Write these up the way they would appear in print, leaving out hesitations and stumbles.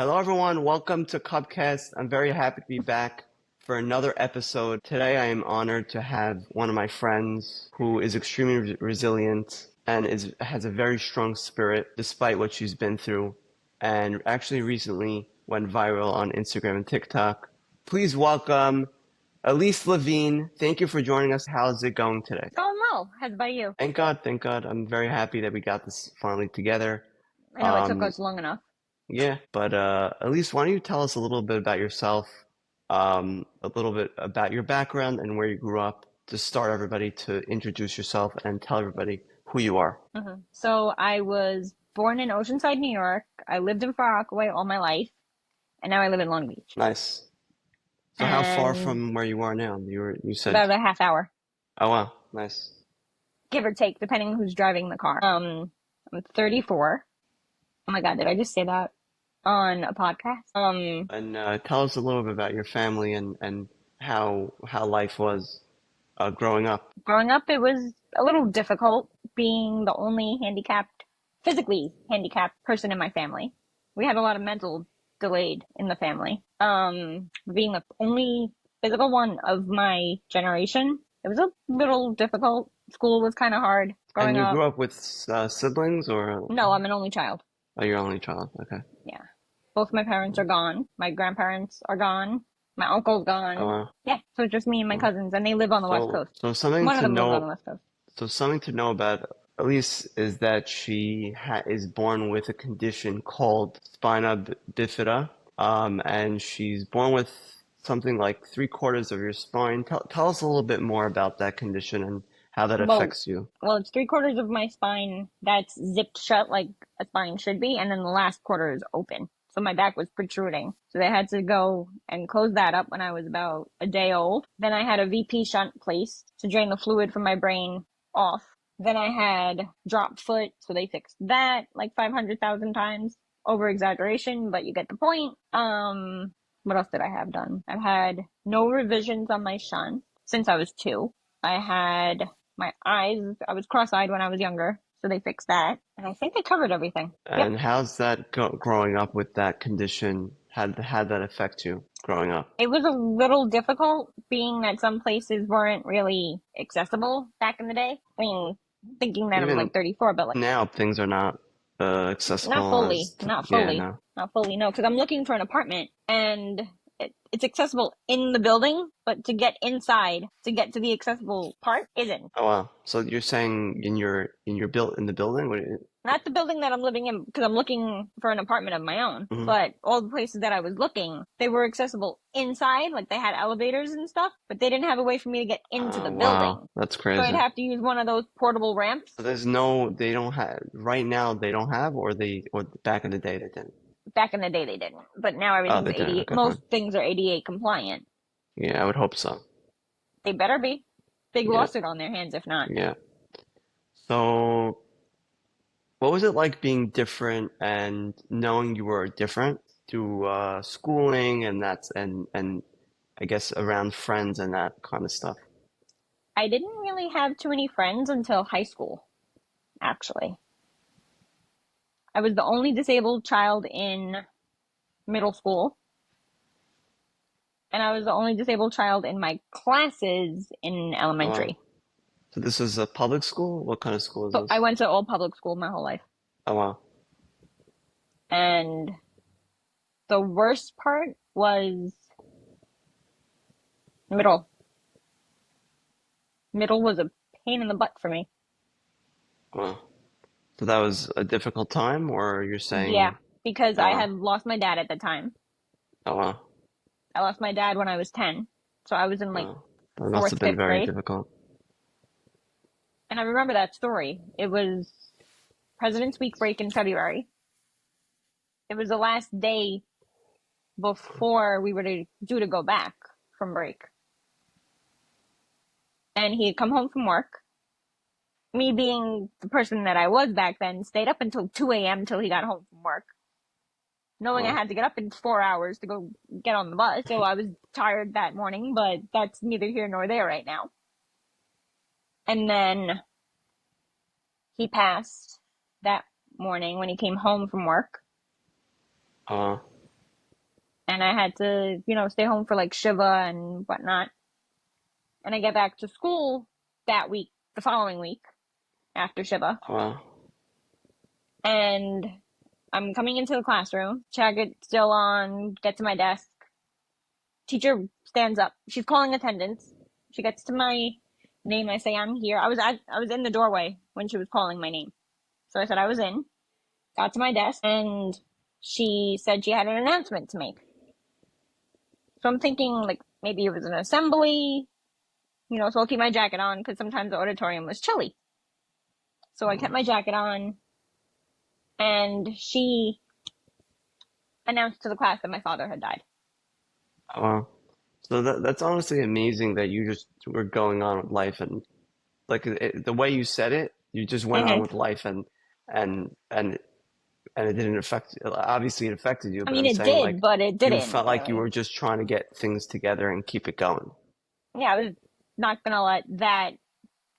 Hello, everyone. Welcome to Cubcast. I'm very happy to be back for another episode. Today, I am honored to have one of my friends who is extremely resilient and has a very strong spirit despite what she's been through, and actually recently went viral on Instagram and TikTok. Please welcome Elyse Levine. Thank you for joining us. How's it going today? It's going well. How's about you? Thank God, thank God. I'm very happy that we got this finally together. I know it took Um, us long enough. Yeah, but Elise, why don't you tell us a little bit about yourself, a little bit about your background and where you grew up to start everybody to introduce yourself and tell everybody who you are. So I was born in Oceanside, New York. I lived in Far Rockaway all my life, and now I live in Long Beach. Nice. So how far And from where you are now? You said, about a half hour, oh wow, nice. give or take, depending who's driving the car. I'm 34. Oh my God, did I just say that on a podcast? And tell us a little bit about your family and how life was growing up. Growing up, it was a little difficult being the only physically handicapped person in my family. We had a lot of mental delayed in the family. Being the only physical one of my generation, it was a little difficult. School was kind of hard And growing you up. grew up with siblings or No, I'm an only child. are you only child? Okay. Yeah. Both my parents are gone. My grandparents are gone. My uncle's Oh gone. wow. Yeah, so it's just me and my Oh. cousins, and they live on the West So, Coast. so something One of to them lives on the know, West Coast. so something to know about Elise is that she is born with a condition called Bifida, and she's born with something like three-quarters of your spine. Tell us a little bit more about that condition and how that Well, affects you. well, it's three-quarters of my spine that's zipped shut like a spine should be, and then the last quarter is open. So my back was protruding. So they had to go and close that up when I was about a day old. Then I had a VP shunt placed to drain the fluid from my brain off. Then I had drop foot, so they fixed that like 500,000 times. Over exaggeration, but you get the point. What else did I have done? I've had no revisions on my shunt since I was 2. I had my eyes, I was cross-eyed when I was younger, so they fixed that. And I think they covered everything. Yep. And how's that growing up with that condition? How that affect you growing up? It was a little difficult being that some places weren't really accessible back in the day. I mean, thinking that I'm Even like 34, but like now, things are not not accessible fully, not yeah, fully, no. not fully, no, because I'm looking for an apartment and it's accessible in the building, but to get inside, to get to the accessible part, isn't. Oh wow. So you're saying in the building? Not the building that I'm living in, because I'm looking for an apartment of my own, Mhm. but all the places that I was looking, they were accessible inside, like they had elevators and stuff, but they didn't have a way for me to get into the Oh wow, building. that's So I'd crazy. have to use one of those portable ramps. So they don't have right now. They don't have, or back in the day they didn't. Back in the day, they didn't, but now Oh, everything's they didn't. 88. Okay, fine. Most things are ADA compliant. Yeah, I would hope so. They better be. Big Yeah, lawsuit on their hands if not. yeah. So, what was it like being different and knowing you were different through schooling and and I guess around friends and that kind of stuff? I didn't really have too many friends until high school, actually. I was the only disabled child in middle school, and I was the only disabled child in my classes in Oh wow. elementary. So this is a public school? What kind of school is So I this? went to all public school my whole life. Oh wow. And the worst part was middle. Middle was a pain in the butt for me. Wow. So that was a difficult time, or you're Yeah, saying, because oh I wow, had lost my dad at the time. oh wow, I lost my dad when I was 10. So I was in like oh, that must fourth, have been fifth very grade. difficult. And I remember that story. It was President's Week break in February. It was the last day before we were due to go back from break. And he had come home from work. Me being the person that I was back then, stayed up until 2 a.m. till he got home from work, knowing I Wow. had to get up in 4 hours to go get on the bus. So I was tired that morning, but that's neither here nor there right now. And then he passed that morning when he came home from work. Uh, and I had to, stay home for like Shiva and whatnot. And I get back to school that week, the following week after Shiva, Wow. and I'm coming into the classroom, check it still on, get to my desk. Teacher stands up. She's calling attendance. She gets to my name. I say, I'm here. I was in the doorway when she was calling my name. So I said I was in, got to my desk, and she said she had an announcement to make. So I'm thinking like maybe it was an assembly, so I'll keep my jacket on because sometimes the auditorium was chilly. So I kept my jacket on, and she announced to the class that my father had died. Wow. So that's honestly amazing that you just were going on with life and like the way you said it, you just went on Mm-hmm. with life and and and it didn't affect, obviously it affected you, I but mean, I'm it saying did, like but it you didn't felt like you really. were just trying to get things together and keep it going. Yeah, I was not gonna let that.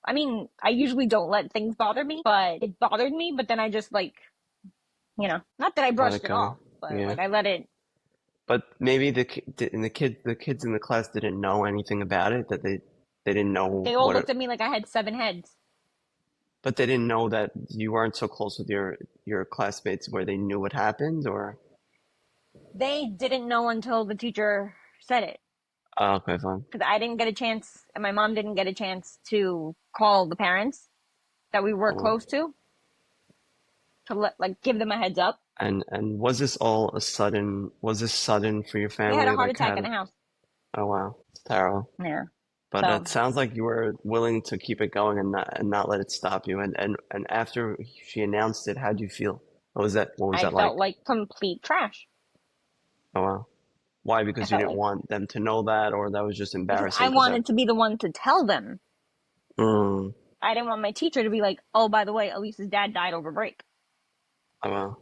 I mean, I usually don't let things bother me, but it bothered me. But then I just like, not that I Let it brushed it go. off, but Yeah. like I let it. But maybe the kids in the class didn't know anything about it, that they didn't know They all what it, looked at me like I had seven heads. but they didn't know that you weren't so close with your classmates where they knew what happened or They didn't know until the teacher said it oh, okay, fine. because I didn't get a chance, and my mom didn't get a chance to call the parents that we were Oh, close to like give them a heads up. and was this all was this sudden for your They had a family? heart Like attack in had the house. oh wow, it's terrible. Yeah. But it So sounds like you were willing to keep it going and not let it stop you. And after she announced it, how'd you feel? What was I that felt like? like complete trash. Oh wow. Why? I Because you felt didn't like want them to know that, or that was just because embarrassing I because that. wanted to be the one to tell them. Mm, I didn't want my teacher to be like, "Oh, by the way, Elise's dad died over break." oh well,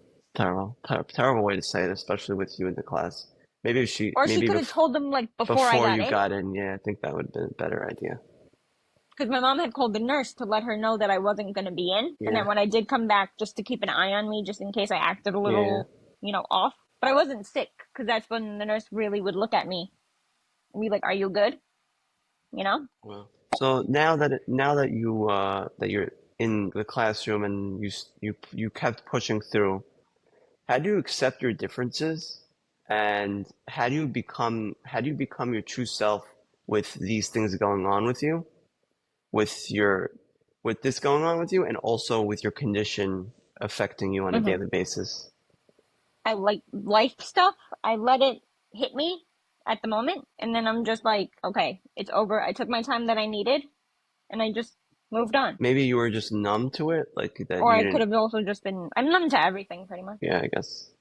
terrible way to say it, especially with you in the class. Maybe if Or she could have told them like before I before got you in, got in, yeah, I think that would have been a better idea. because my mom had called the nurse to let her know that I wasn't going to be in, and Yeah, then when I did come back, just to keep an eye on me, just in case I acted a yeah. little, off. But I wasn't sick, because that's when the nurse really would look at me and be like, "Are you good?" You know? Well, so now that that you're in the classroom and you kept pushing through, how do you accept your differences, and how do you become your true self with these things going on with you, with your with this going on with you, and also with your condition affecting you on a Mm-hmm. daily basis? I like life stuff. I let it hit me at the moment, and then I'm just like, okay, it's over. I took my time that I needed, and I just moved on. Maybe you were just numb to it, like that Or you I could didn't. have also just been, I'm numb to everything pretty much. Yeah, I guess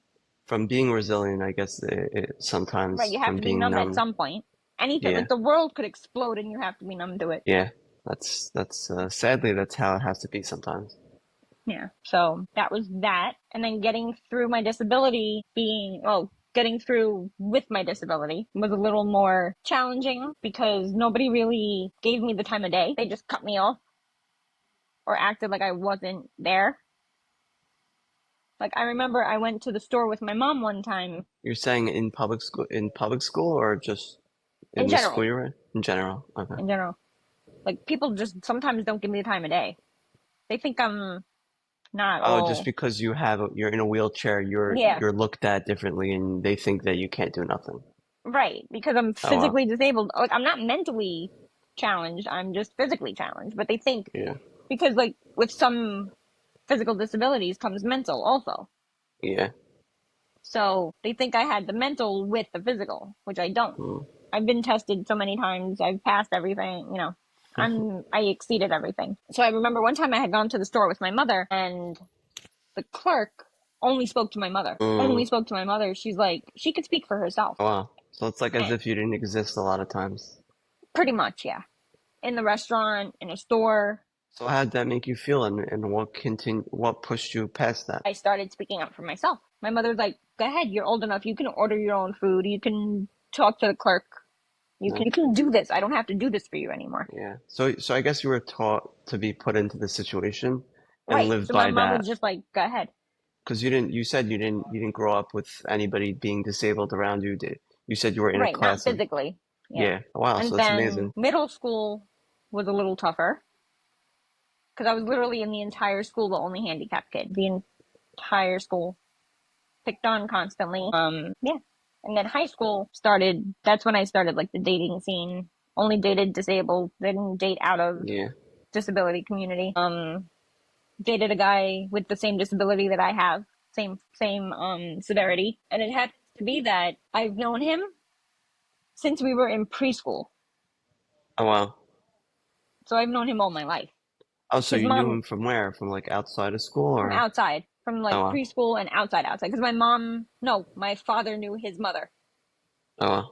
from being resilient, I guess Right, sometimes you have from to be being numb at numb. some point. Anything, Yeah, like the world could explode and you have to be numb to it. yeah. That's sadly that's how it has to be sometimes. Yeah. So that was that. And then getting through my disability getting through with my disability was a little more challenging because nobody really gave me the time of day. They just cut me off or acted like I wasn't there. Like I remember I went to the store with my mom one time You're saying in public school or just in in the school general, you're in? In general. Okay. in general. Like people just sometimes don't give me the time of day. They think I'm not Oh, just all, because you're in a wheelchair, yeah, you're looked at differently and they think that you can't do nothing. right. Because I'm Oh wow. physically disabled. Like I'm not mentally challenged. I'm just physically challenged. But they think Yeah. because like with some physical disabilities comes mental also. Yeah. So they think I had the mental with the physical, which I don't. Mm. I've been tested so many times. I've passed everything. I exceeded everything. So I remember one time I had gone to the store with my mother and the clerk only spoke to my mother. Mm. Only spoke to my mother. She's like, she could speak for herself. Oh, wow. So it's like as And if you didn't exist a lot of times. pretty much, yeah. In the restaurant, in a store, So how did that make you feel and what pushed you past that? I started speaking up for myself. My mother's like, go ahead, you're old enough. You can order your own food. You can talk to the clerk. No? You can do this. I don't have to do this for you anymore. Yeah. So I guess you were taught to be put into the situation and Right. live So my by mom was that. just like, go ahead. Because you said you didn't grow up with anybody being disabled around you. You said you were in a Right, not class of, physically. Yeah. yeah. Wow, And so that's then amazing. middle school was a little tougher because I was literally in the entire school the only handicapped kid. The entire school picked on constantly. Yeah. And then high school started, that's when I started like the dating scene. Only dated disabled, didn't date out of Yeah. disability community. Dated a guy with the same disability that I have, same severity. And it happens to be that I've known him since we were in preschool. Oh, wow. So I've known him all my life. Oh, so His you knew mom him from where? From like outside of school from or? outside, from Oh, like wow. preschool and outside. Because my mom, no, my father knew his mother Oh, wow.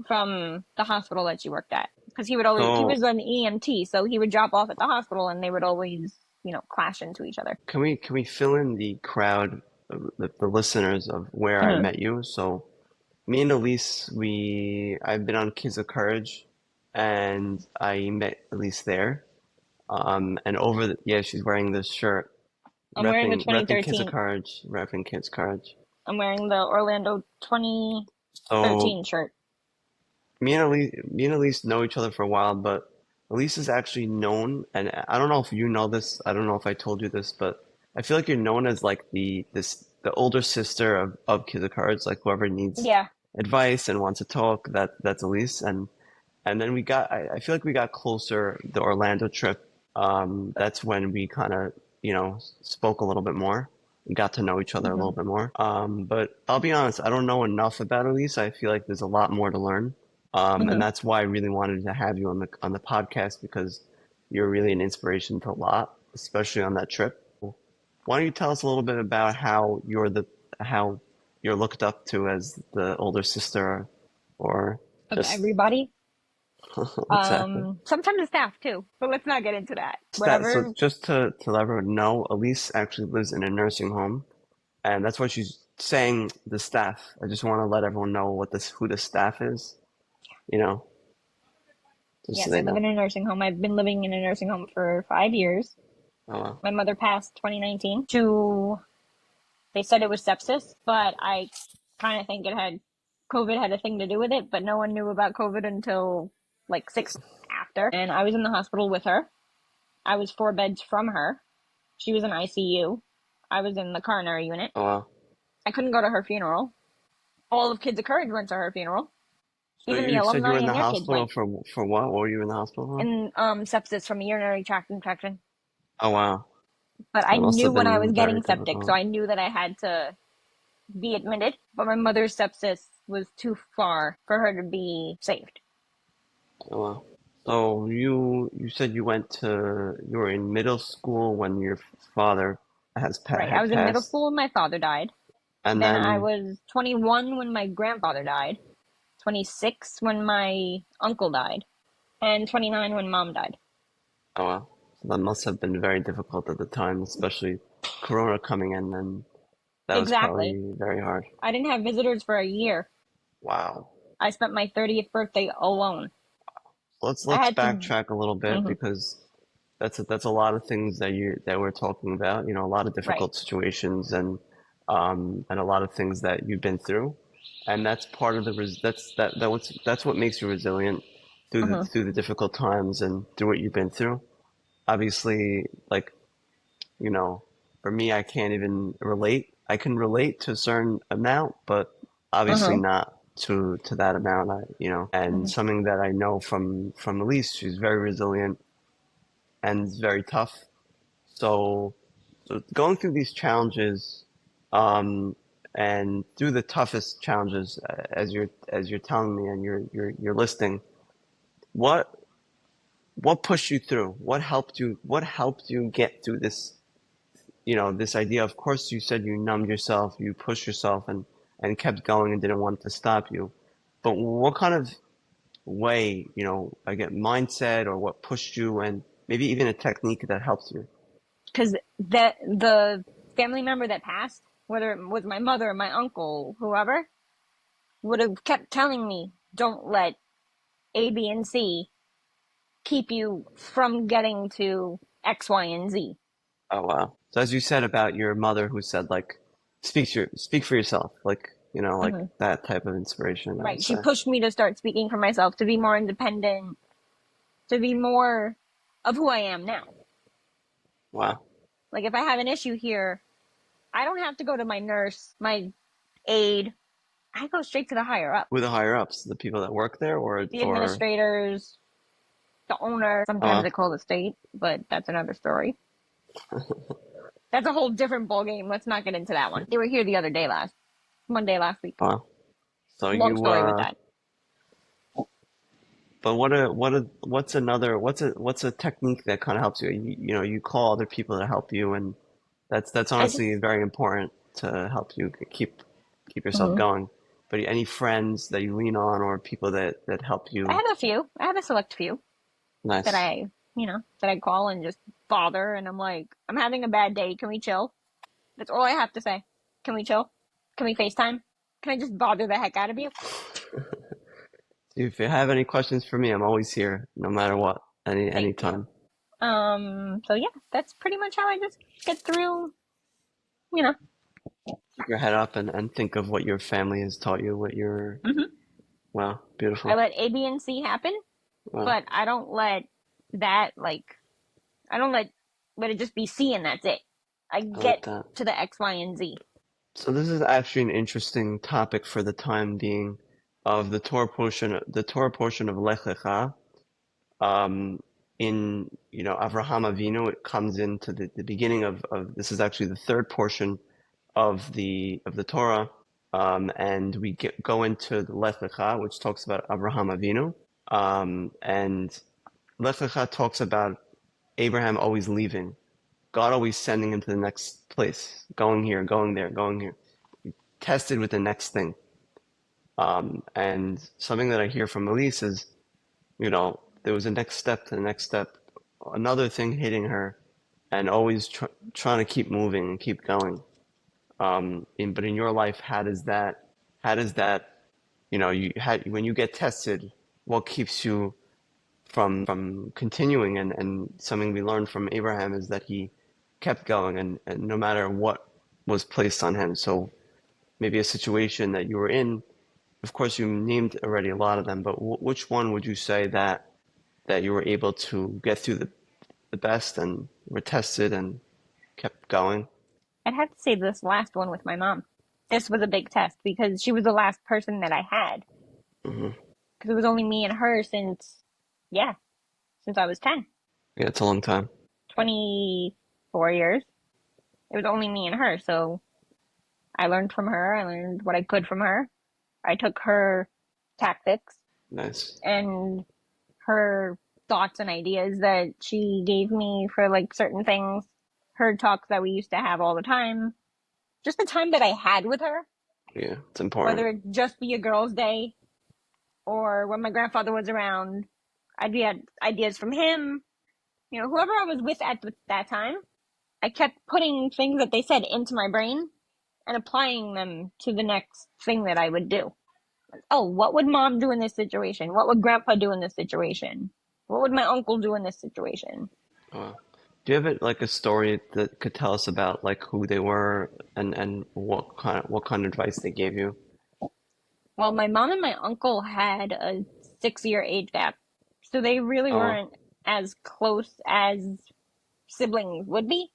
from the hospital that she worked at. Because he So was an EMT, so he would drop off at the hospital and they would always, clash into each other. can we fill in the crowd, the listeners of where I Mm-hmm. met you? So me and Elise, I've been on Kids of Courage, and I met Elise there. And yeah, she's wearing this shirt, I'm wearing the repping Kids of 2013, Courage, repping Kids Courage. I'm wearing the Orlando 2013 So shirt. me and Elise know each other for a while, but Elise is actually known, and I don't know if you know this. I don't know if I told you this, but I feel like you're known as like the older sister of Kids of Cards, like whoever needs Yeah. advice and wants to talk. That's Elise, and then I feel like we got closer the Orlando trip. That's when we kind of spoke a little bit more. We got to know each other a Mm-hmm. little bit more. But I'll be honest, I don't know enough about Elise. I feel like there's a lot more to learn. And Mm-hmm. that's why I really wanted to have you on the podcast because you're really an inspiration to a lot, especially on that trip. Why don't you tell us a little bit about how you're looked up to as the older sister, or Of just everybody. exactly. Sometimes the staff too, but let's not get into that. So Whatever. just to let everyone know, Elise actually lives in a nursing home, and that's what she's saying. The staff. I just want to let everyone know who the staff is. You know, just so Yes, I they live in know. a nursing home. I've been living in a nursing home for 5 years. Oh wow. My mother passed 2019 to, they said it was sepsis, but I kind of think COVID had a thing to do with it, but no one knew about COVID until like 6 months after. And I was in the hospital with her. I was 4 beds from her. She was in ICU. I was in the coronary unit. Oh wow. I couldn't go to her funeral. All of Kids of Courage went to her funeral. So Even the you said you were alumni in and the their kids hospital went. for what? What were you in the hospital for? And sepsis from a urinary tract infection. Oh wow. But I That must knew have when I been was very getting septic, so difficult. I knew that I had to be admitted. But my mother's sepsis was too far for her to be saved. Oh wow. So you said you were in middle school when your father Right. I had was in middle passed, school when my father died. and Then I then was 21 when my grandfather died, 26 when my uncle died, and 29 when mom died. oh wow. So that must have been very difficult at the time, especially Corona coming in, and that was Exactly. probably very hard. I didn't have visitors for a year. Wow. I spent my 30th birthday alone. I Let's had to. backtrack a little bit Hmm. because that's a lot of things that we're talking about. You know, a lot of Right. difficult situations and a lot of things that you've been through, and that's part of the that's what makes you resilient Hmm. through the difficult times and through what you've been through. Obviously, like you know, for me, I can't even relate. I can relate to a certain amount, but obviously Hmm. not to that amount. And Hmm. something that I know from Elise, she's very resilient and very tough. So, so going through these challenges, um, and through the toughest challenges, as you're telling me and you're listing, what what pushed you through? What helped you get through this? This idea. Of course, you said you numbed yourself, you pushed yourself, and kept going and didn't want it to stop you. But what kind of way, I get mindset or what pushed you, and maybe even a technique that helps you? Because the family member that passed, whether it was my mother, my uncle, whoever, would have kept telling me, "Don't let A, B, and C keep you from getting to X, Y, and Z." Oh wow. So as you said about your mother who said like speak for yourself. Like, like Hmm. that type of inspiration, I would Right. She say. pushed me to start speaking for myself, to be more independent, to be more of who I am now. Wow. Like if I have an issue here, I don't have to go to my nurse, my aide. I go straight to the higher up, Who are the higher ups? The people that work there, the or administrators, the owner. Sometimes uh, they call the state, but that's another story. That's a whole different ball game. Let's not get into that one. They were here the other day one day last week. wow. So Long you story with that. but what's a technique that kind of helps you? You call other people to help you, and that's I just, honestly very important to help you keep yourself mhm. going. But any friends that you lean on, or people that help I you? have a few. I have a select few that Nice. that I call and just bother. And I'm like, I'm having a bad day. Can we chill? That's all I have to say. Can we chill? Can we FaceTime? Can I just bother the heck out of you? If you have any questions for me, I'm always here, no matter what, Thank you. anytime. So yeah, that's pretty much how I just get through, you know. Keep your head up and think of what your family has taught you, what your Hmm. wow, I beautiful. let A, B, and C happen, Wow, but I don't let that I don't let it just be C and that's it. I I like get that. to the X, Y, and Z. So this is actually an interesting topic for the time being of the Torah portion of Lech Lecha. Um, in Avraham Avinu, it comes into the beginning of this is actually the third portion of the Torah, and go into the Lech Lecha, which talks about Avraham Avinu, and Lech Lecha talks about Abraham always leaving, God always sending him to the next place, going here, going there, going here, tested with the next thing. And something that I hear from Elyse is, there was a next step to the next step, another thing hitting her, and always trying to keep moving and keep going. But in your life, how does that, when you get tested, what keeps you from continuing? And something we learned from Abraham is that he kept going, and no matter what was placed on him. So maybe a situation that you were in, of course, you named already a lot of them, but which one would you say that you were able to get through the best and were tested and kept going? I'd have to say this last one with my mom. This was a big test because she was the last person that I had. Hmm. Because it was only me and her yeah, since I was 10. Yeah, it's a long time. 24 years. It was only me and her. So I learned from her. I learned what I could from her. I took her tactics Nice. and her thoughts and ideas that she gave me for like certain things, her talks that we used to have all the time, just the time that I had with her, Yeah, it's important. whether it just be a girls' day or when my grandfather was around, I'd be had ideas from him. Whoever I was with at that time, I kept putting things that they said into my brain and applying them to the next thing that I would do. Oh, what would mom do in this situation? What would grandpa do in this situation? What would my uncle do in this situation? Do you have like a story that could tell us about like who they were and what kind of advice they gave you? Well, my mom and my uncle had a 6 year age gap. So they really Oh, weren't as close as siblings would be.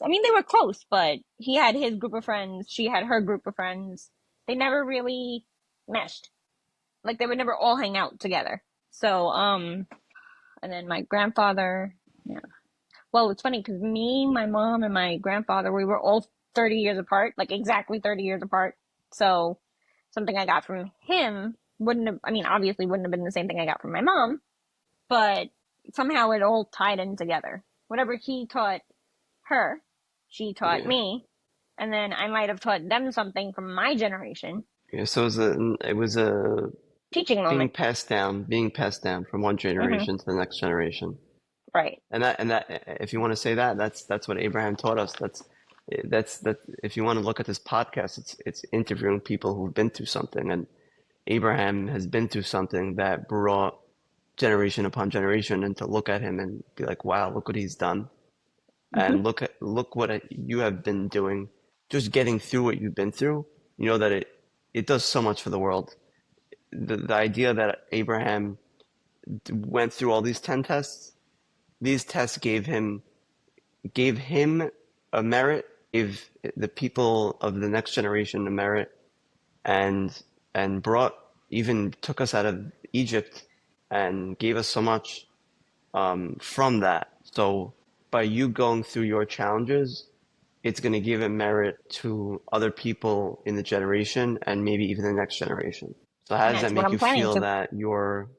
I mean, they were close, but he had his group of friends, she had her group of friends. They never really meshed. Like they would never all hang out together. So, and then my grandfather, yeah. Well, it's funny because me, my mom, and my grandfather, we were all 30 years apart, like exactly 30 years apart. So something I got from him wouldn't have, I mean, obviously wouldn't have been the same thing I got from my mom, but somehow it all tied in together. Whatever he taught her, she taught yeah. me, and then I might have taught them something from my generation, Yeah, so it was a teaching moment. being passed down from one Hmm. generation to the next generation. Right. And that if you want to say that, that's what Abraham taught us. That if you want to look at this podcast, it's interviewing people who've been through something, and Abraham has been through something that brought generation upon generation, and to look at him and be like, wow, look what he's done, Hmm. and look what you have been doing, just getting through what you've been through. You know that it does so much for the world. The idea that Abraham went through all these 10 tests, these tests gave him a merit, gave the people of the next generation a merit, and brought, even took us out of Egypt and gave us so much from that. So by you going through your challenges, it's going to give a merit to other people in the generation and maybe even the next generation. So how And does that that's what make I'm you planning feel to. that you're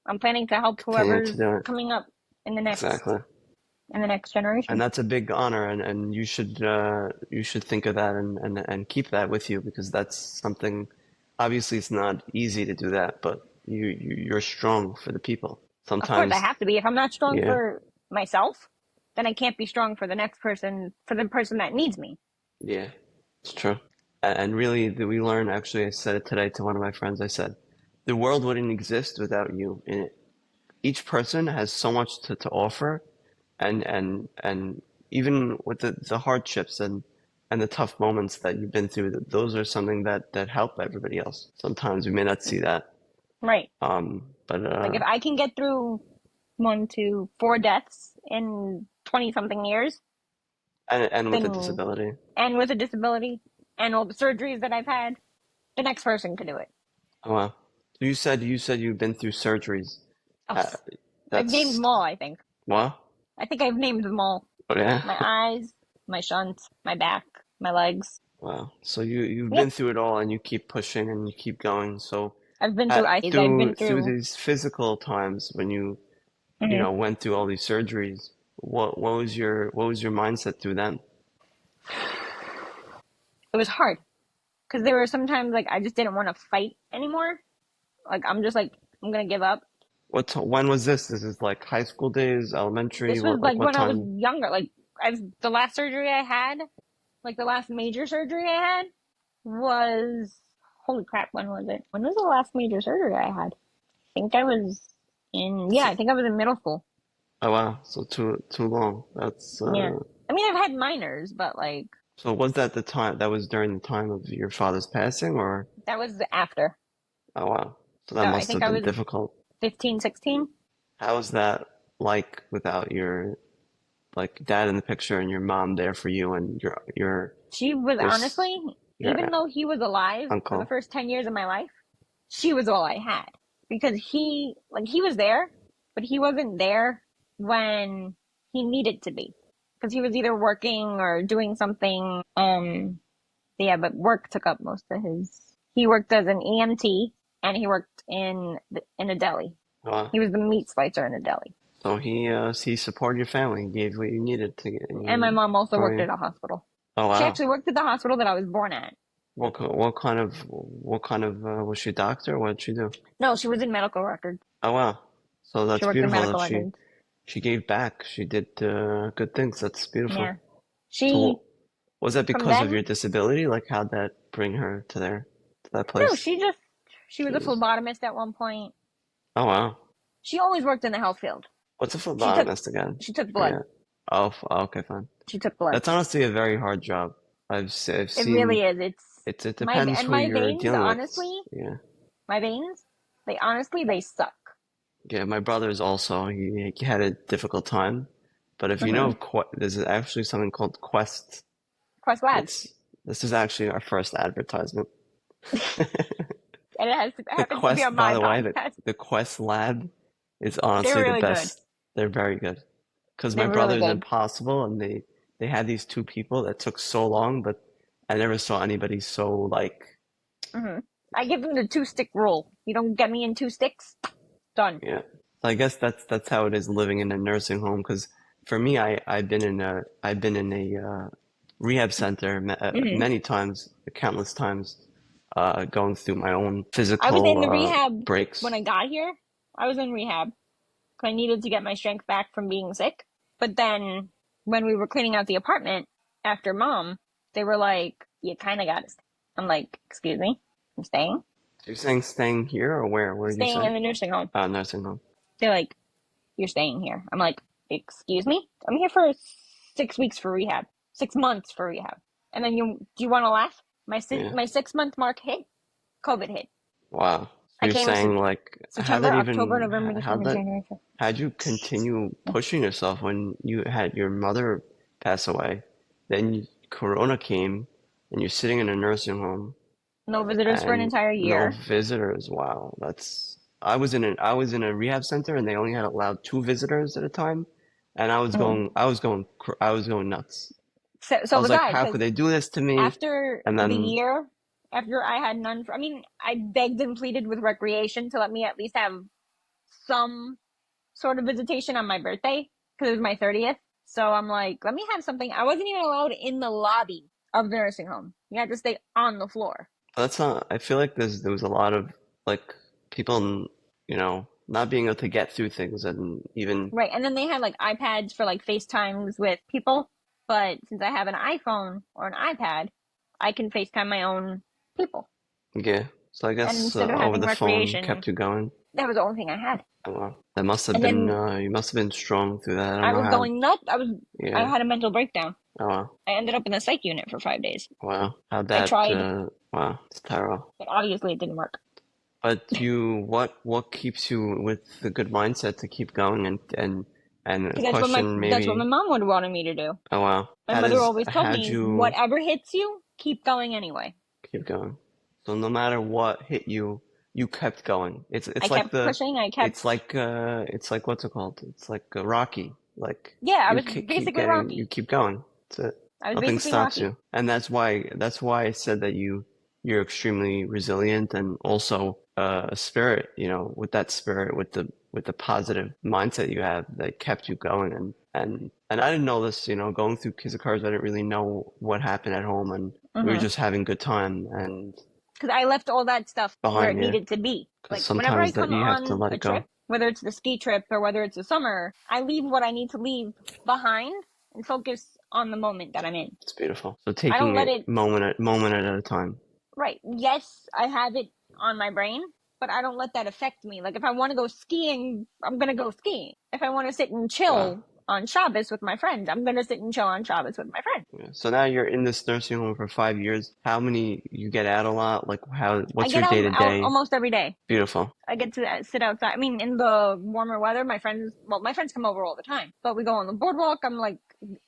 I'm planning to help continuing to whoever's do it? coming up in the next Exactly. in the next And generation. that's a big honor, and you should think of that and keep that with you because that's something. Obviously, it's not easy to do that, but you're strong for the people. Of course, I Sometimes, have to be. If I'm not strong yeah, for myself, then I can't be strong for the next person, for the person that needs me. yeah, it's true. And really, we learn. Actually, I said it today to one of my friends. I said, the world wouldn't exist without you in it. Each person has so much to offer, and even with the hardships and the tough moments that you've been through, those are something that help everybody else. Sometimes we may not see that, Right. but Like if I can get through one to four deaths in 20 something years, and with a then, disability. and with a disability and all the surgeries that I've had, the next person can do it. Oh wow. So you said you've been through surgeries. Oh, Uh, I've named that's them all, I think. wow. I think I've named them all. Oh yeah. My eyes, my shunt, my back, my legs. Wow. So you've Yep. been through it all and you keep pushing and you keep going. So I've been through ICs. I've been through through. these physical times when you Mhm. know went through all these surgeries, what was your mindset through them? It was hard because there were sometimes like I just didn't want to fight anymore. Like I'm just like I'm gonna give up. When was this? This is like high school days, elementary, This was like like what when I was time? younger. Like I've the last surgery I had, like the last major surgery I had was holy crap. When was it? When was the last major surgery I had? I think I was in yeah. So, I think I was in middle school. oh wow, so too long. That's Yeah. I mean I've had minors, but like so was that the time that was during the time of your father's passing or that was after. oh wow. So that So I must think have I been was difficult. 15, 16. How was that like without your like dad in the picture and your mom there for you and She was your honestly, even your though he was alive for the uncle? first 10 years of my life, she was all I had because he was there, but he wasn't there when he needed to be because he was either working or doing something. Yeah, but work took up most of his. He worked as an EMT and he worked in a deli. Oh, wow. He was the meat slicer in a deli. So he supported your family, he gave what you needed to get And my you mom also for worked you. at a hospital. Oh She wow. actually worked at the hospital that I was born at. What kind of was she a doctor? What did she do? No, she was in medical records. Oh wow. So She that's worked in beautiful medical that records. she gave back. She did good things. That's beautiful. Yeah. She, So was that from because of then, your disability? Like how'd that bring her to there to that no, place? she was She a was phlebotomist at one point. oh wow. She always worked in the health field. What's a She took, phlebotomist again? she took I blood. forget. Oh, okay, fine. She took blood. That's honestly a very hard job. I've It seen really is. it My, depends and who my you're veins, dealing with. honestly, Yeah. my veins, they suck. Yeah, my brother's also he had a difficult time. But if you know Mm-hmm. of there's actually something called Quest. Quest Labs. It's this is actually our first advertisement. And it The happens to be on Quest, by my the way, podcast. the Quest Lab is They're honestly the really good. best. They're very good. Because my They're really brother's good. impossible, and they had these two people that took so long, but I never saw anybody so like Mm-hmm. I give them the 2 stick rule. You don't get me in 2 sticks, done. yeah. So I guess that's how it is living in a nursing home. Because for me, I've been in a rehab center Mm-hmm. many times, countless times, going through my own I was physical in the rehab when breaks. I got here. I was in rehab because I needed to get my strength back from being sick. But then when we were cleaning out the apartment after mom, they were like, you kind of got to stay. I'm like, excuse me, I'm staying. You're saying staying here or where? Where did you Staying say? in the nursing home. Nursing home. They're like, you're staying here. I'm like, excuse me? I'm here for 6 weeks for rehab, 6 months for rehab. And then do you want to laugh? Yeah. My 6 month mark hit. COVID hit. Wow. So I you're came saying like how September, that October, even November, how December, that January. February. how'd you continue pushing yourself when you had your mother pass away? Then Corona came and you're sitting in a nursing home No visitors for an and entire no year. visitors. Wow, that's I was in a rehab center and they only had allowed two visitors at a time, and Mm. I was going nuts. I So was was like, I, how because could they do this to me? after And the then year, after I had none, I mean, I begged and pleaded with recreation to let me at least have some sort of visitation on my birthday because it was my 30th. So I'm like, let me have something. I wasn't even allowed in the lobby of the nursing home. You had to stay on the floor. that's not. I feel like there was a lot of like people, not being able to get through things, and even Right. And then they had like iPads for like FaceTimes with people. But since I have an iPhone or an iPad, I can FaceTime my own people. yeah. So I And guess instead of over having the phone recreation, kept you going. that was the only thing I had. Oh, wow. That must have And been then you must have been strong through that. I don't I know was how. going nuts. I Yeah. had a mental breakdown. Oh wow. I ended up in the psych unit for 5 days. Wow. How'd I that? tried, Wow. It's terrible. but obviously it didn't work. But what keeps you with the good mindset to keep going and a Because question that's what my maybe. mom would have wanted me to do. Oh wow. My mother always told How'd me, you whatever hits you, keep going anyway. keep going? So no matter what hit you, you kept going. I kept pushing. I kept, it's like what's it called? It's like Rocky. Like yeah, I you was keep basically getting, you Rocky. keep going. That's it. I was Nothing basically stops Rocky. you. And that's why I said that you're extremely resilient and also a spirit, with that spirit, with the positive mindset you have that kept you going. And I didn't know this, going through Kids of Cars, I didn't really know what happened at home, and we were Mm-hmm. just having a good time and Because I left all that stuff where it behind you. needed to be. Because Like, whenever I sometimes that come you have to on let a it trip, go. whether it's the ski trip or whether it's the summer, I leave what I need to leave behind and focus on the moment that I'm in. It's beautiful. So I don't taking let it it, moment at a time. right. Yes, I have it on my brain, but I don't let that affect me. Like, if I want to go skiing, I'm going to go skiing. If I want to sit and Wow. chill on Shabbos with my friends, I'm going to sit and chill on Shabbos with my friends. Yeah. So now you're in this nursing home for 5 years. How many you get out a lot? Like I what's your get day to out day? almost every day. Beautiful. I get to sit outside. I mean, in the warmer weather, my friends come over all the time, but we go on the boardwalk. I'm like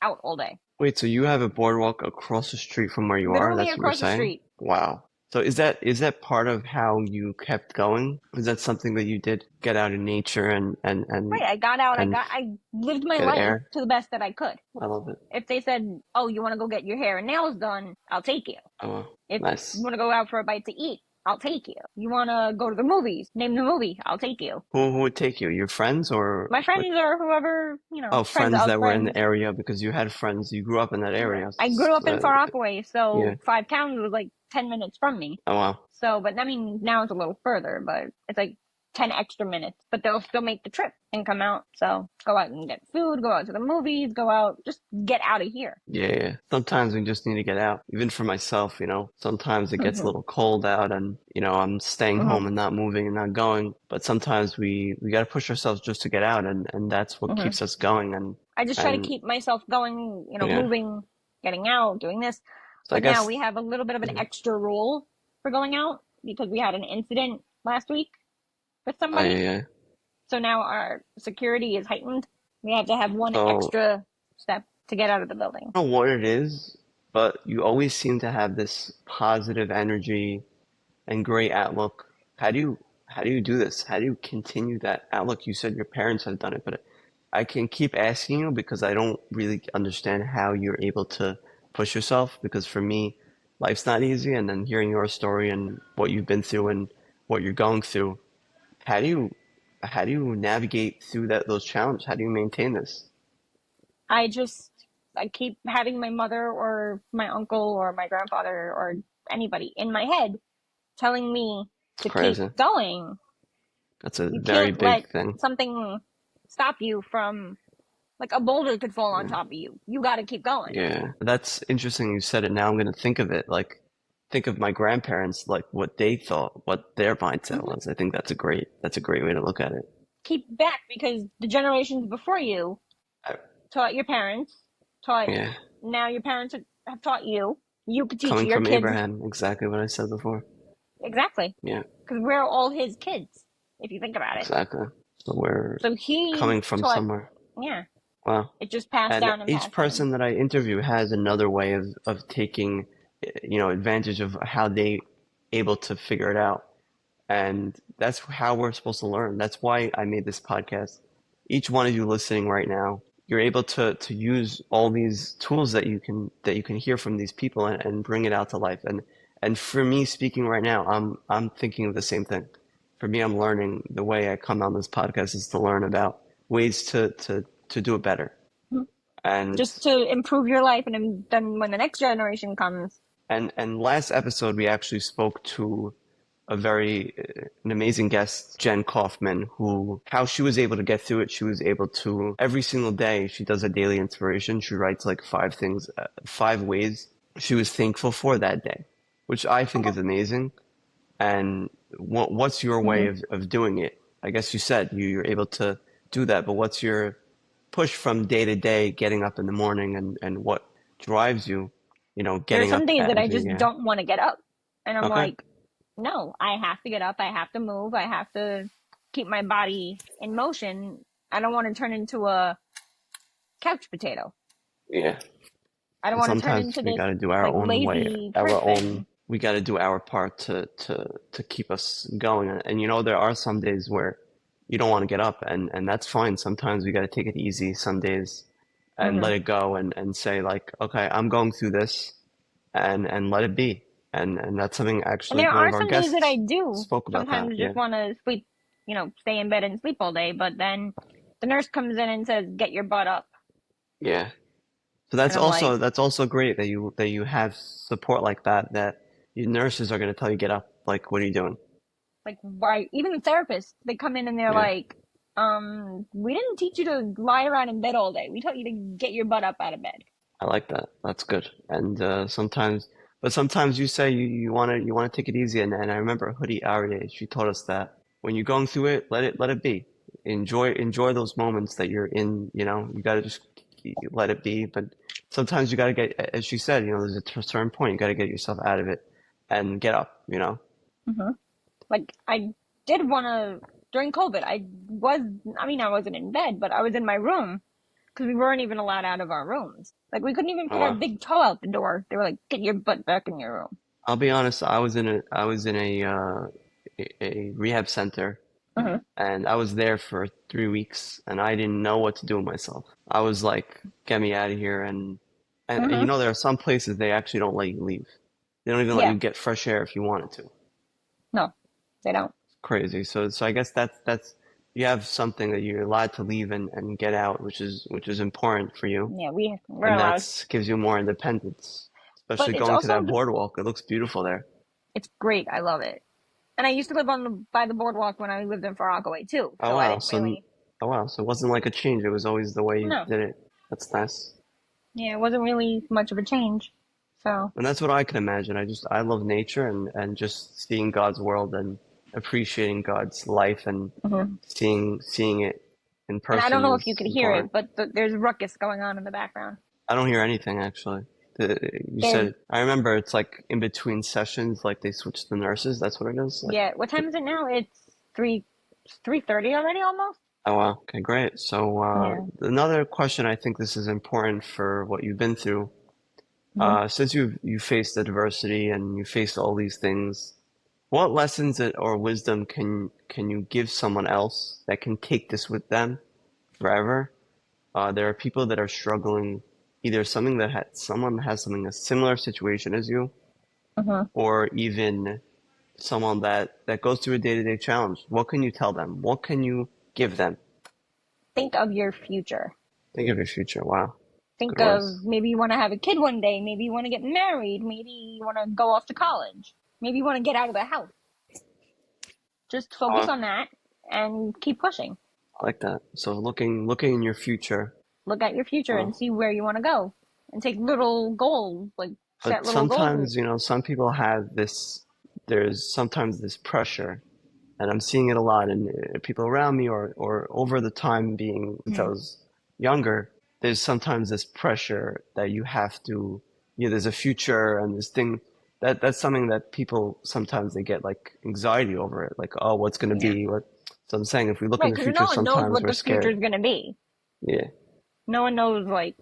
out all day, Wait, so you have a boardwalk across the street from where you are? literally That's what you're across the saying? street. Wow. So is that part of how you kept going? Is that something that you did get out in nature Right. I got out. and I lived my get life air? to the best that I could. I love it. If they said, "Oh, you want to go get your hair and nails done," I'll take you. Oh, wow. If you Nice. want to go out for a bite to eat, I'll take you. You want to go to the movies, name the movie, I'll take you. Who would take you? Your friends or My like friends or whoever, oh, friends friends of that were in the friends. area because you had friends. You grew up in that Right. area. I grew up in Far Rockaway, Yeah. so 5 towns was like 10 minutes from me. Oh wow. So, but I mean, now it's a little further, but it's like 10 extra minutes, but they'll still make the trip and come out. So go out and get food, go out to the movies, go out, just get out of here. Yeah, yeah. Sometimes we just need to get out. Even for myself, sometimes it gets a Hmm. little cold out and, I'm staying Hmm. home and not moving and not going. But sometimes we got to push ourselves just to get out, and that's what Hmm. keeps us going. I just try to And keep myself going, yeah. moving, getting out, doing this. So I But now guess, we have a little bit of an yeah. extra rule for going out because we had an incident last week with Oh, yeah, somebody. yeah. So now our security is heightened. We have to have one So extra step to get out of the building. I don't know what it is, but you always seem to have this positive energy and great outlook. How do you do this? How do you continue that outlook? You said your parents have done it, but I can keep asking you because I don't really understand how you're able to push yourself. Because for me, life's not easy, and then hearing your story and what you've been through and what you're going through, how do you how do you navigate through those challenges? How do you maintain this? I just, I keep having my mother or my uncle or my grandfather or anybody in my head telling me It's to keep crazy. going. That's a You very can't let big thing. something stop you from, like a boulder could fall on Yeah. top of you. You got to keep going. Yeah, that's interesting you said it. Now I'm going to think of it. Like, think of my grandparents, like what they thought, what their mindset Hmm. was. I think that's a great way to look at it. Keep back because the generations before you I- taught your parents, taught, Yeah, now your parents have taught you. You could teach coming your from kids. Abraham, exactly what I said before. Exactly. Yeah, Because we're all his kids, if you think about it. exactly. So we're So he coming from taught, somewhere. yeah, Wow. it just passed And down and each passed down. person that I interview has another way of taking, advantage of how they able to figure it out. And that's how we're supposed to learn. That's why I made this podcast. Each one of you listening right now, you're able to use all these tools that you can hear from these people and bring it out to life. And for me speaking right now, I'm thinking of the same thing. For me, I'm learning the way I come on this podcast is to learn about ways to do it better. And Just to improve your life, and then when the next generation comes, and last episode we actually spoke to an amazing guest, Jen Kaufman, who, how she was able to get through it. She was able to, every single day, she does a daily inspiration. She writes like 5 things, 5 ways she was thankful for that day, which I think okay. is amazing. And what's your way Hmm. of doing it? I guess you said you're able to do that, but what's your push from day to day, getting up in the morning and what drives you, There are getting some up days that I as just yeah. don't want to get up. And I'm Okay. like, no, I have to get up. I have to move. I have to keep my body in motion. I don't want to turn into a couch potato. Yeah. I don't And want to turn sometimes into we this got to do our like own way, lazy our own. person. We got to do our part to keep us going. And there are some days where you don't want to get up, and that's fine. Sometimes we got to take it easy some days and Hmm. let it go and say like, okay, I'm going through this, and let it be. And that's something And actually there one are of our some days that I guests do spoke about that. sometimes Yeah, just want to sleep, stay in bed and sleep all day. But then the nurse comes in and says, get your butt up. yeah. So And I'm like, that's also great that you have support like that. That your nurses are going to tell you get up. Like, what are you doing? why? Even the therapists, they come in and they're Yeah. like, we didn't teach you to lie around in bed all day. We taught you to get your butt up out of bed. I like that. That's good. And sometimes you say you want to take it easy. And I remember Hoodie Arie, she taught us that when you're going through it, let it be. Enjoy those moments that you're in. You got to just let it be. But sometimes you got to get, as she said, there's a certain point you got to get yourself out of it and get up. Hmm. Like, I did want to, during COVID, I wasn't in bed, but I was in my room because we weren't even allowed out of our rooms. Like, we couldn't even Oh, put our wow. big toe out the door. They were like, get your butt back in your room. I'll be honest. I was in a rehab center, Hmm. and I was there for 3 weeks, and I didn't know what to do with myself. I was like, "Get me out of here!" And Hmm. there are some places they actually don't let you leave. They don't even let Yeah, you get fresh air if you wanted to. no, they don't. Crazy. So I guess that's you have something that you're allowed to leave and get out, which is important for you, Yeah, we're and allowed. that gives you more independence. But Especially it's going to also, that boardwalk. It looks beautiful there. it's great. I love it. And I used to live by the boardwalk when I lived in Far Rockaway too. Oh So I wow. didn't really, So it wasn't like a change. It was always the way you no. did it. That's nice. Yeah, it wasn't really much of a change. So, And that's what I can imagine. I love nature and just seeing God's world and appreciating God's life and mhm. seeing it in And I don't person know if you is could hear important. it, but there's ruckus going on in the background. I don't hear anything actually. You There's, said I remember it's like in between sessions, like they switch the nurses. That's what it is. Like, yeah, what time is it now? It's 3:30 already almost? oh wow, okay, great. So Yeah. another question, I think this is important for what you've been through. Hmm. Since you faced adversity and you faced all these things, what lessons or wisdom can you give someone else that can take this with them forever? There are people that are struggling, either someone has something a similar situation as you, Hmm. or even someone that goes through a day-to-day challenge. What can you tell them? What can you give them? Think of your future. Think of your future. Wow, Think good words. of maybe you want to have a kid one day. Maybe you want to get married. Maybe you want to go off to college. Maybe you want to get out of the house. Just focus Oh, on that and keep pushing. I like that. So looking in your future. Look at your future Uh, and see where you want to go and take little goals, like set but little goals. sometimes, some people have this. There's sometimes this pressure, and I'm seeing it a lot in people around me, or over the time being since I Mhm. was younger. There's sometimes this pressure that you have to. There's a future and this thing. that's something that people sometimes they get like anxiety over it, like, oh, what's going to Yeah. be what. So I'm saying if we look in Right, the because future, no one knows sometimes what we're the future scared. is gonna be. Yeah, No one knows, like,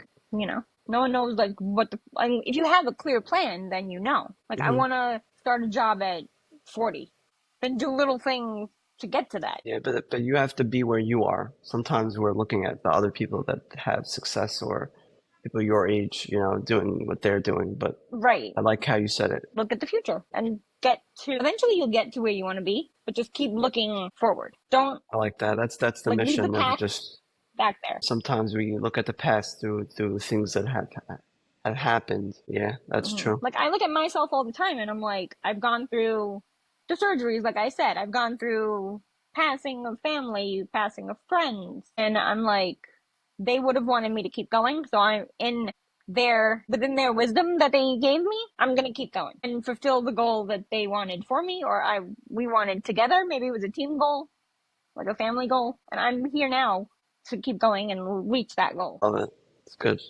no one knows, like, I mean, if you have a clear plan, then you know. Like, I hmm want to start a job at 40, then do little things to get to that. yeah, but you have to be where you are. Sometimes we're looking at the other people that have success or people your age, doing what they're doing. But Right. I like how you said it. Look at the future and eventually you'll get to where you want to be, but just keep looking forward. Don't, I like that. That's the like, leave the mission of past just back there. sometimes we look at the past through things that have happened. Yeah, that's true. Like, I look at myself all the time and I'm like, I've gone through the surgeries, like I said, I've gone through passing of family, passing of friends, and I'm like, they would have wanted me to keep going, so I'm within their wisdom that they gave me, I'm gonna keep going and fulfill the goal that they wanted for me, or we wanted together. Maybe it was a team goal, like a family goal, and I'm here now to keep going and reach that goal. Love it. It's good.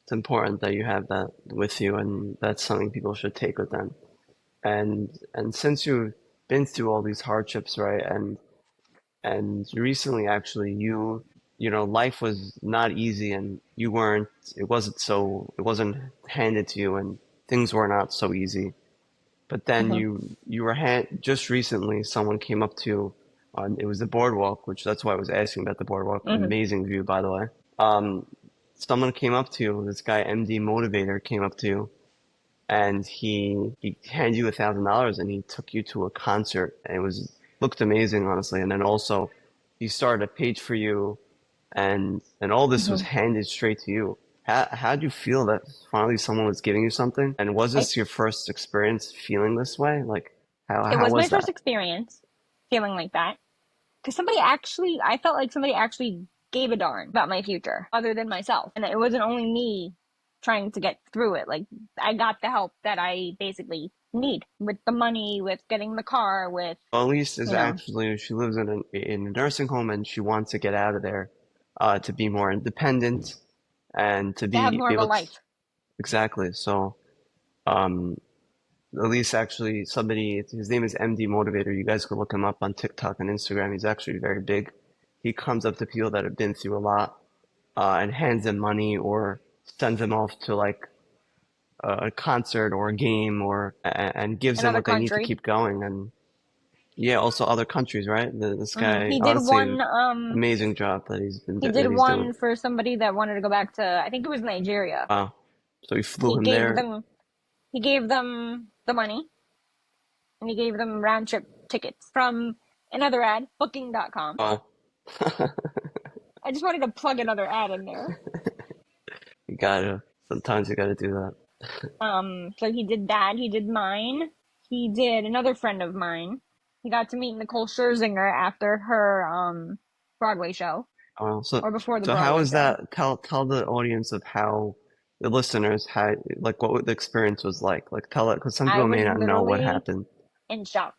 It's important that you have that with you, and that's something people should take with them. And since you've been through all these hardships, right? And recently, actually, life was not easy, and you weren't. It wasn't handed to you, and things were not so easy. But then Mm-hmm. you were just recently, someone came up to you on it was the boardwalk, which that's why I was asking about the boardwalk. Mm-hmm. Amazing view, by the way. Um, Someone came up to you. This guy, MD Motivator, came up to you, and he handed you $1,000, and he took you to a concert, and it was looked amazing, honestly. And then also, he started a page for you, and all this was Mm-hmm. handed straight to you. How did you feel that finally someone was giving you something? And was I this your first experience feeling this way? Like, It how was my was first that? experience feeling like that. Because I felt like somebody actually gave a darn about my future other than myself. And it wasn't only me trying to get through it. Like, I got the help that I basically need with the money, with getting the car, with, Well, Elise is you know, actually she lives in a nursing home, and she wants to get out of there, to be more independent and to to have be more of a able to life. exactly. So, um, Elise actually somebody his name is MD Motivator. You guys can look him up on TikTok and Instagram. He's actually very big. He comes up to people that have been through a lot, and hands them money or sends them off to like a concert or a game or and gives them Another what they need to country. keep going. And yeah, also other countries, right? This guy, He did honestly, one, amazing job that he that did he's doing. one for somebody that wanted to go back to, I think it was Nigeria. Wow. So he flew He him gave there. them, he gave them the money and he gave them round trip tickets from another ad, booking.com. Wow. I just wanted to plug another ad in there. You gotta, sometimes you gotta do that. So he did that. He did mine. He did another friend of mine. He got to meet Nicole Scherzinger after her Broadway show, So, or before the so how Broadway is show. that? Tell the audience of how the listeners had, like, what the experience was like. Like, tell it, because some I people was may not know what literally happened. in shock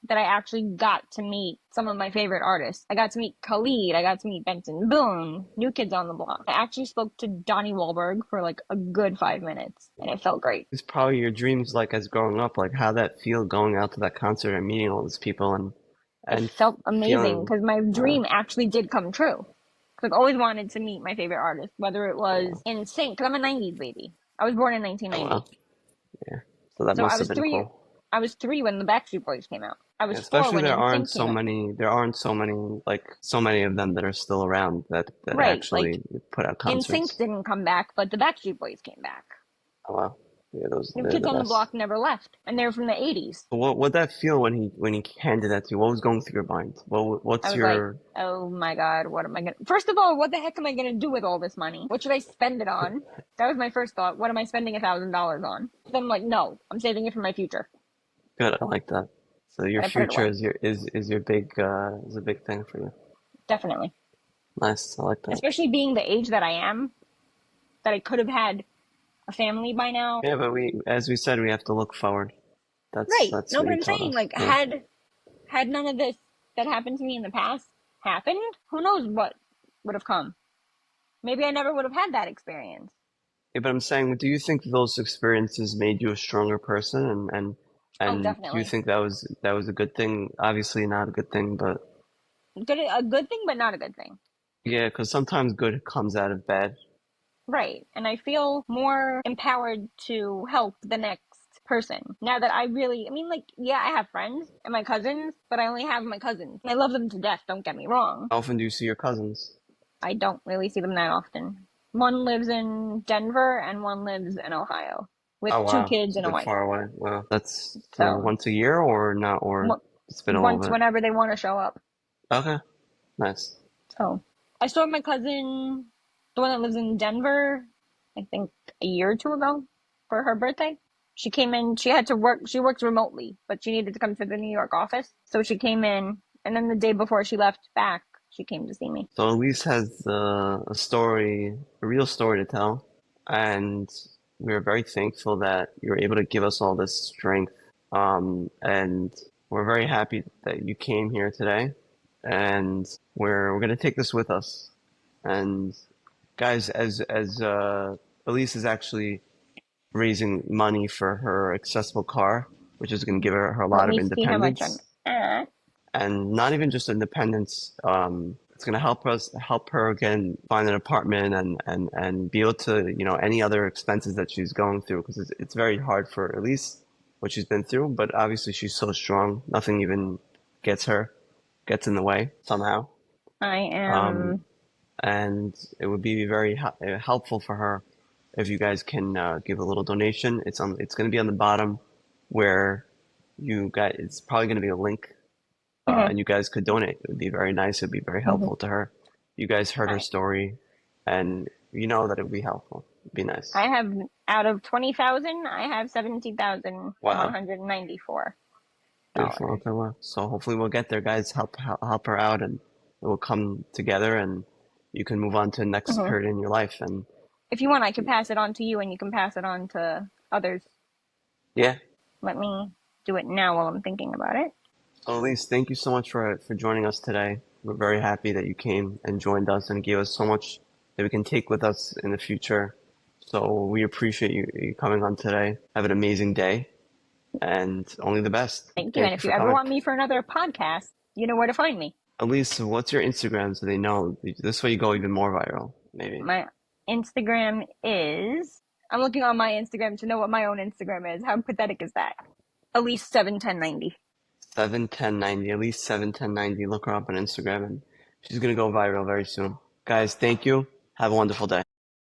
that I actually got to meet some of my favorite artists. I got to meet Khalid. I got to meet Benson Boone, New Kids on the Block. I actually spoke to Donnie Wahlberg for like a good 5 minutes, and it felt great. It's probably your dreams, like, as growing up, like, how that feel going out to that concert and meeting all these people It and felt amazing feeling, because my uh, dream actually did come true. I've always wanted to meet my favorite artist, whether it oh, was wow. in sync, because I'm a 90s baby. I was born in Oh, wow. 1990. Yeah. So that So must have been cool. I was 3 when the Backstreet Boys came out. I Yeah, was 4 especially when In Sync came out. there aren't so many, like, so many of them that are still around that Right, like actually put out In Sync concerts. didn't come back, but the Backstreet Boys came back. Oh, wow. Yeah, New they're Kids the on the best. Block never left, and they're from the 80s. So what'd that feel when he handed that to you? What was going through your mind? I What's was like, your oh my God, what am I gonna? First of all, what the heck am I gonna do with all this money? What should I spend it on? That was my first thought. What am I spending $1,000 on? Then I'm like, no, I'm saving it for my future. good? I like that. So your And I put it future away. is your big is a big thing for you. Definitely. Nice. I like that. Especially being the age that I am, that I could have had a family by now. Yeah, but as we said, we have to look forward. Right. That's No, what but he I'm taught saying, us. like, Yeah. had none of this that happened to me in the past happened, who knows what would have come. Maybe I never would have had that experience. Yeah, but I'm saying, do you think those experiences made you a stronger person, Oh, and do you definitely. think that was a good thing? Obviously, not a good thing, but A good thing, but not a good thing. yeah, because sometimes good comes out of bad. Right. And I feel more empowered to help the next person. Now that I really, I mean, like, yeah, I have friends and my cousins, but I only have my cousins. I love them to death, don't get me wrong. How often do you see your cousins? I don't really see them that often. One lives in Denver and one lives in Ohio Oh with two wow, kids it's a and a bit wife. far away. Wow, that's so So, once a year or not, or it's been a little once, bit. whenever they want to show up. Okay, nice. So, I saw my cousin, the one that lives in Denver, I think a year or two ago for her birthday. She came in, she had to work, she works remotely, but she needed to come to the New York office. So she came in, and then the day before she left back, she came to see me. So Elise has a story, a real story to tell, and we're very thankful that you're able to give us all this strength. And we're very happy that you came here today, and we're gonna take this with us. And guys, as Elise is actually raising money for her accessible car, which is gonna give her a Let lot of me see how much I'm independence at. and not even just independence. It's going to help her again find an apartment and be able to, any other expenses that she's going through because it's very hard for Elise what she's been through. But obviously, she's so strong, nothing even gets in the way somehow. I Um, am, and it would be very helpful for her if you guys can give a little donation. It's going to be on the bottom where you guys. It's probably going to be a link mhm, and you guys could donate. It would be very nice. It would be very mhm. helpful to her. You guys heard her I, story, and you know that it would be helpful. It'd be nice. I have, out of 20,000, I have Wow, $17,194. beautiful. Okay, well, so hopefully we'll get there, guys. Help her out, and it will come together, and you can move on to the next Mhm. period in your life. And If you want, I can pass it on to you and you can pass it on to others. yeah, Let me do it now while I'm thinking about it. so Elise, thank you so much for joining us today. We're very happy that you came and joined us and gave us so much that we can take with us in the future. So we appreciate you coming on today. Have an amazing day. And only the best. Thank you. And Thank you if you for ever coming. want me for another podcast, you know where to find me. Elise, what's your Instagram so they know? This way you go even more viral, maybe. My Instagram is. I'm looking on my Instagram to know what my own Instagram is. How pathetic is that? Elyse71090. 71090, at least 71090. Look her up on Instagram and she's going to go viral very soon. Guys, thank you. Have a wonderful day.